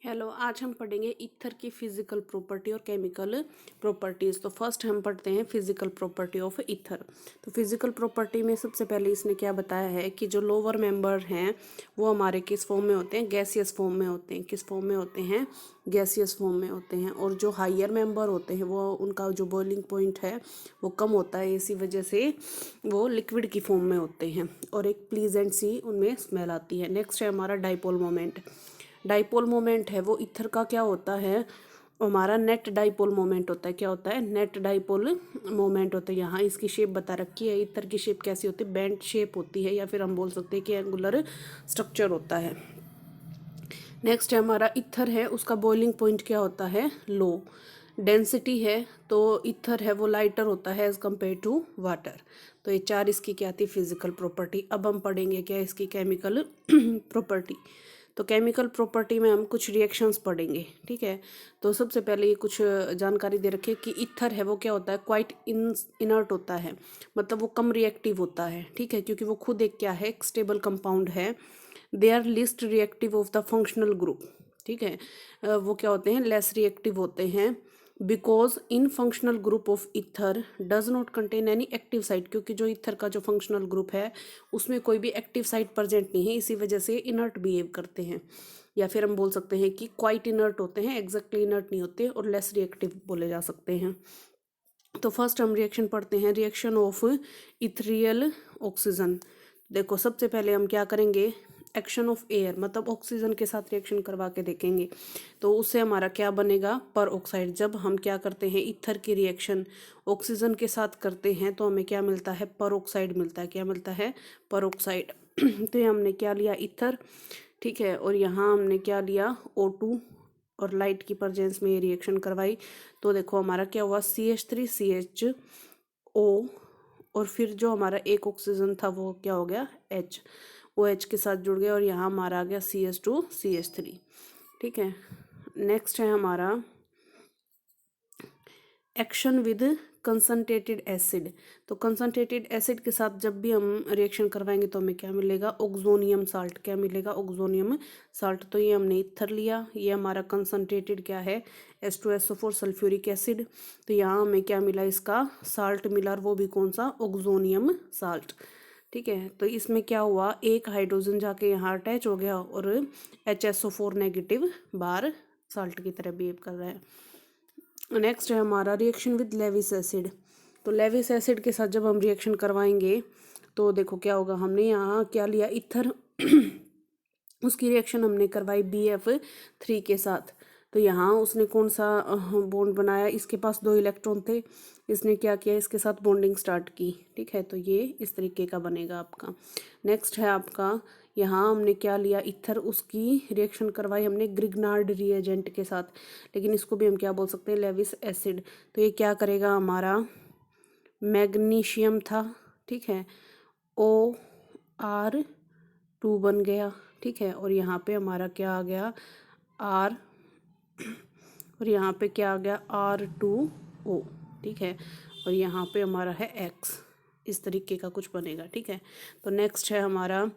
Hello, आज हम पढ़ेंगे ईथर की फिजिकल प्रॉपर्टी और केमिकल प्रॉपर्टीज़। तो फर्स्ट हम पढ़ते हैं फिजिकल प्रॉपर्टी ऑफ ईथर। तो फिजिकल प्रॉपर्टी में सबसे पहले इसने क्या बताया है कि जो लोअर मेंबर हैं वो हमारे किस फॉर्म में होते हैं, गैसियस फॉर्म में होते हैं। किस फॉर्म में होते हैं, गैसियस फॉर्म में होते हैं। और जो हायर मेंबर होते हैं वो उनका जो बॉइलिंग पॉइंट है वो कम होता है, इसी वजह से वो लिक्विड की फॉर्म में होते हैं और एक प्लीजेंट सी उनमें स्मेल आती है। नेक्स्ट है हमारा डाइपोल मोमेंट। डाइपोल मोमेंट है वो ईथर का क्या होता है, हमारा नेट डाइपोल मोमेंट होता है। क्या होता है, नेट डाइपोल मोमेंट होता है। यहाँ इसकी शेप बता रखी है। ईथर की शेप कैसी होती है, बेंट शेप होती है, या फिर हम बोल सकते हैं कि एंगुलर स्ट्रक्चर होता है। नेक्स्ट है हमारा ईथर है, उसका बॉइलिंग पॉइंट क्या होता है, लो। डेंसिटी है तो ईथर है वो लाइटर होता है एज कम्पेयर टू वाटर। तो ये चार इसकी क्या थी, फिजिकल प्रॉपर्टी। अब हम पढ़ेंगे क्या इसकी केमिकल प्रॉपर्टी। तो केमिकल प्रॉपर्टी में हम कुछ रिएक्शंस पढ़ेंगे, ठीक है। तो सबसे पहले ये कुछ जानकारी दे रखी है कि ईथर है वो क्या होता है, क्वाइट इनर्ट होता है, मतलब वो कम रिएक्टिव होता है, ठीक है, क्योंकि वो खुद एक क्या है, एक स्टेबल कंपाउंड है। They are least reactive of the functional group, ठीक है। वो क्या होते हैं, लेस रिएक्टिव होते हैं। Because in functional group of ether does not contain any active site, क्योंकि जो ईथर का जो फंक्शनल ग्रुप है उसमें कोई भी एक्टिव साइट प्रेजेंट नहीं है, इसी वजह से इनर्ट बिहेव करते हैं। या फिर हम बोल सकते हैं कि क्वाइट इनर्ट होते हैं, एग्जैक्टली इनर्ट नहीं होते, और लेस रिएक्टिव बोले जा सकते हैं। तो फर्स्ट हम रिएक्शन पढ़ते हैं, रिएक्शन ऑफ इथरियल ऑक्सीजन। देखो सबसे पहले हम क्या करेंगे, एक्शन ऑफ एयर, मतलब ऑक्सीजन के साथ रिएक्शन करवा के देखेंगे। तो उससे हमारा क्या बनेगा, पर ऑक्साइड। जब हम क्या करते हैं, ईथर की रिएक्शन ऑक्सीजन के साथ करते हैं तो हमें क्या मिलता है, पर ऑक्साइड मिलता है। क्या मिलता है, पर ऑक्साइड। तो ये हमने क्या लिया, ईथर, ठीक है। और यहाँ हमने क्या लिया, O2, और लाइट की प्रेजेंस में ये रिएक्शन करवाई। तो देखो हमारा क्या हुआ, CH3CHO, और फिर जो हमारा एक ऑक्सीजन था वो क्या हो गया, H, वो H के साथ जुड़ गया, और यहाँ हमारा आ गया CH2CH3, ठीक है। नेक्स्ट है हमारा एक्शन विद कंसनट्रेटेड एसिड। तो कंसनट्रेटेड एसिड के साथ जब भी हम रिएक्शन करवाएंगे तो हमें क्या मिलेगा, ऑक्सोनियम साल्ट। क्या मिलेगा, ऑक्सोनियम साल्ट। तो ये हमने ईथर लिया, ये हमारा कंसनट्रेटेड क्या है, H2SO4 सल्फ्यूरिक एसिड। तो यहाँ हमें क्या मिला, इसका साल्ट मिला, और वो भी कौन सा, ऑक्सोनियम साल्ट, ठीक है। तो इसमें क्या हुआ, एक हाइड्रोजन जाके यहाँ अटैच हो गया और HSO4 नेगेटिव बार साल्ट की तरह बिहेव कर रहा है। नेक्स्ट है हमारा रिएक्शन विद लेविस एसिड। तो लेविस एसिड के साथ जब हम रिएक्शन करवाएंगे तो देखो क्या होगा, हमने यहाँ क्या लिया, ईथर उसकी रिएक्शन हमने करवाई BF3 के साथ। तो यहाँ उसने कौन सा बॉन्ड बनाया, इसके पास 2 इलेक्ट्रॉन थे, इसने क्या किया, इसके साथ बॉन्डिंग स्टार्ट की, ठीक है। तो ये इस तरीके का बनेगा आपका। नेक्स्ट है आपका, यहाँ हमने क्या लिया, ईथर, उसकी रिएक्शन करवाई हमने ग्रिग्नार्ड रिएजेंट के साथ, लेकिन इसको भी हम क्या बोल सकते हैं, लेविस एसिड। तो ये क्या करेगा, हमारा मैग्नीशियम था, ठीक है, OR2 बन गया, ठीक है। और यहाँ पे हमारा क्या आ गया, R, और यहाँ पे क्या आ गया, R2O, ठीक है। और यहाँ पे हमारा है X, इस तरीके का कुछ बनेगा, ठीक है। तो नेक्स्ट है हमारा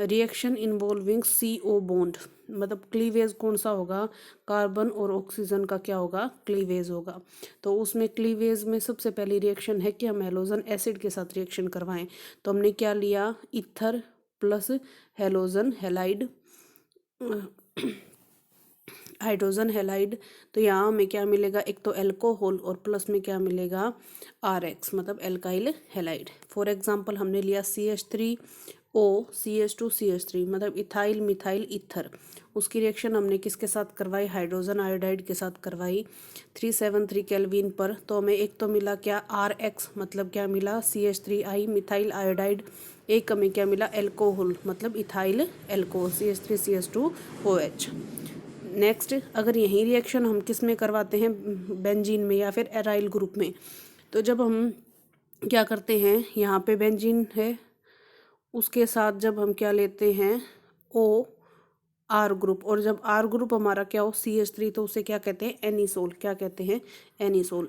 रिएक्शन इन्वॉल्विंग CO बॉन्ड, मतलब क्लीवेज कौन सा होगा, कार्बन और ऑक्सीजन का क्या होगा, क्लीवेज होगा। तो उसमें क्लीवेज में सबसे पहली रिएक्शन है कि हम हेलोजन एसिड के साथ रिएक्शन करवाएं। तो हमने क्या लिया, ether plus halogen halide, hydrogen halide. तो यहाँ हमें क्या मिलेगा, एक तो एल्कोहल और प्लस में क्या मिलेगा, RX, मतलब एल्काइल हेलाइड। फॉर एग्जांपल हमने लिया CH3O CH2CH3, मतलब इथाइल मिथाइल ईथर। उसकी रिएक्शन हमने किसके साथ करवाई, हाइड्रोजन आयोडाइड के साथ करवाई 373 केल्विन पर। तो हमें एक तो मिला क्या, RX, मतलब क्या मिला, CH3I मिथाइल आयोडाइड। एक हमें क्या मिला, एल्कोहल, मतलब इथाइल एल्कोहल, CH3CH2OH। नेक्स्ट, अगर यही रिएक्शन हम किस में करवाते हैं, बेंजीन में या फिर एराइल ग्रुप में। तो जब हम क्या करते हैं, यहाँ पे बेंजीन है, उसके साथ जब हम क्या लेते हैं, OR ग्रुप, और जब R ग्रुप हमारा क्या हो, CH3, तो उसे क्या कहते हैं, एनिसोल। क्या कहते हैं, एनिसोल।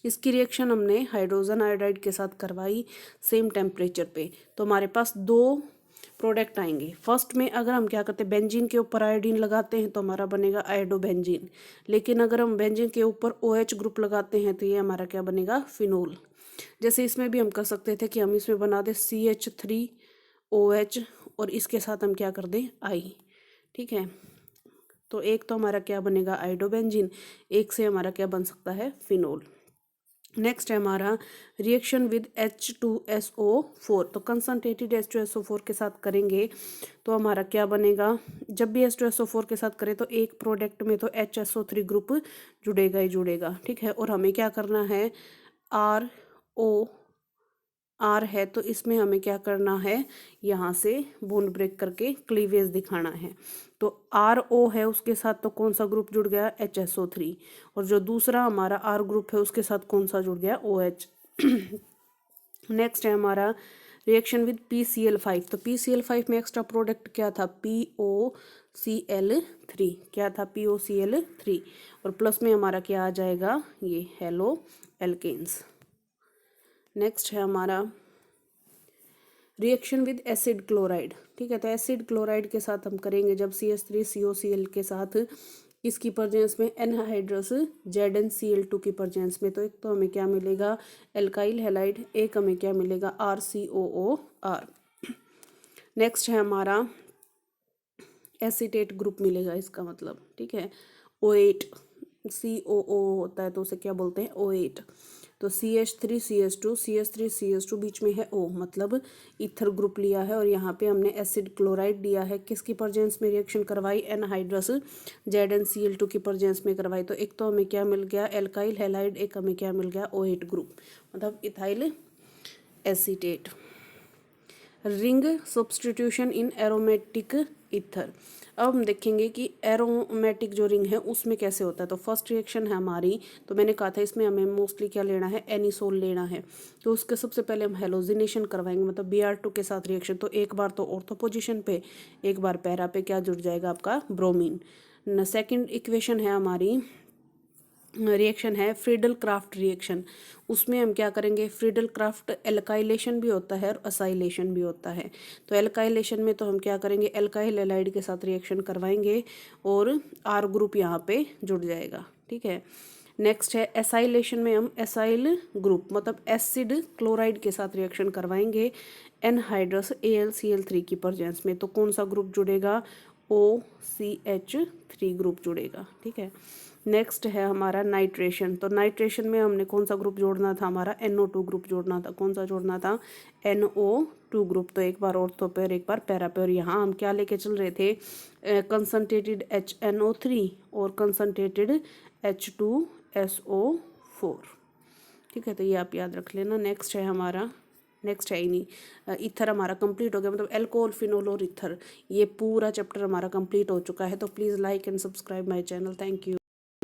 इसकी रिएक्शन हमने हाइड्रोजन आयोडाइड के साथ करवाई सेम टेम्परेचर पे। तो हमारे पास 2 प्रोडक्ट आएंगे। फर्स्ट में अगर हम क्या करते हैं, बेंजीन के ऊपर आयोडीन लगाते हैं तो हमारा बनेगा आयोडोबेंजीन, लेकिन अगर हम बेंजीन के ऊपर OH ग्रुप लगाते हैं तो ये हमारा क्या बनेगा, फिनोल। जैसे इसमें भी हम कर सकते थे कि हम इसमें बना दें CH3OH और इसके साथ हम क्या कर दें, I। ठीक है, तो एक तो हमारा क्या बनेगा, आयोडोबेंजीन, एक से हमारा क्या बन सकता है, फिनोल। नेक्स्ट है हमारा रिएक्शन विद H2SO4। तो कंसनट्रेटेड H2SO4 के साथ करेंगे तो हमारा क्या बनेगा, जब भी H2SO4 के साथ करें तो एक प्रोडक्ट में तो HSO3 ग्रुप जुड़ेगा ही जुड़ेगा। ठीक है, और हमें क्या करना है, R है तो इसमें हमें क्या करना है, यहाँ से बॉन्ड ब्रेक करके क्लीवेज दिखाना है। तो RO है उसके साथ तो कौन सा ग्रुप जुड़ गया, HSO3, और जो दूसरा हमारा R ग्रुप है उसके साथ कौन सा जुड़ गया, OH। नेक्स्ट है हमारा रिएक्शन विद PCl5। तो PCl5 में एक्स्ट्रा प्रोडक्ट क्या था, POCl3। क्या था, POCl3, और प्लस में हमारा क्या आ जाएगा, ये हेलो एल्केन्स। नेक्स्ट है हमारा रिएक्शन विद एसिड क्लोराइड। ठीक है, तो एसिड क्लोराइड के साथ हम करेंगे जब CH3COCl के साथ इसकी प्रेजेंस में एनहाइड्रस ZnCl2 की प्रेजेंस में, तो एक तो हमें क्या मिलेगा, एल्काइल हैलाइड, एक हमें क्या मिलेगा, RCOOR। नेक्स्ट है हमारा एसीटेट ग्रुप मिलेगा इसका मतलब। ठीक है, O8 COO होता है तो उसे क्या बोलते हैं, O8। तो CH3CH2 बीच में है O, मतलब ईथर ग्रुप लिया है, और यहाँ पे हमने एसिड क्लोराइड लिया है, किसकी प्रेजेंस में रिएक्शन करवाई, एनहाइड्रस ZnCl2 की प्रेजेंस में करवाई। तो एक तो हमें क्या मिल गया, एल्काइल हैलाइड, एक हमें क्या मिल गया, O8 ग्रुप, मतलब ethyl acetate. Ring substitution in aromatic ether. अब हम देखेंगे कि एरोमेटिक जो रिंग है उसमें कैसे होता है। तो फर्स्ट रिएक्शन है हमारी, तो मैंने कहा था इसमें हमें मोस्टली क्या लेना है, एनिसोल लेना है। तो उसके सबसे पहले हम हेलोजिनेशन करवाएंगे, मतलब Br2 के साथ रिएक्शन। तो एक बार तो ऑर्थो पोजिशन पे, एक बार पैरा पे क्या जुड़ जाएगा आपका, ब्रोमीन। सेकेंड इक्वेशन है हमारी, रिएक्शन है फ्रीडल क्राफ्ट रिएक्शन। उसमें हम क्या करेंगे, फ्रीडल क्राफ्ट एल्काइलेशन भी होता है और असाइलेशन भी होता है। तो एल्काइलेशन में तो हम क्या करेंगे, एल्काइल हैलाइड के साथ रिएक्शन करवाएंगे और R ग्रुप यहाँ पे जुड़ जाएगा। ठीक है, नेक्स्ट है एसाइलेशन में हम एसाइल ग्रुप मतलब एसिड क्लोराइड के साथ रिएक्शन करवाएंगे एनहाइड्रस AlCl3 की प्रेजेंस में। तो कौन सा ग्रुप जुड़ेगा, OCH3 ग्रुप जुड़ेगा। ठीक है, नेक्स्ट है हमारा नाइट्रेशन। तो नाइट्रेशन में हमने कौन सा ग्रुप जोड़ना था, हमारा NO2 ग्रुप जोड़ना था। कौन सा जोड़ना था, NO2 ग्रुप। तो एक बार ऑर्थो पे और एक बार पैरा पे, और यहाँ हम क्या लेके चल रहे थे, कंसनट्रेटेड HNO3 और कंसनट्रेटेड H2SO4। ठीक है, तो ये आप याद रख लेना। नेक्स्ट है हमारा, नेक्स्ट है ही नहीं, ईथर हमारा कंप्लीट हो गया, मतलब एल्कोहल, फिनोल और ईथर, ये पूरा चैप्टर हमारा कंप्लीट हो चुका है। तो please like and subscribe my channel. Thank you.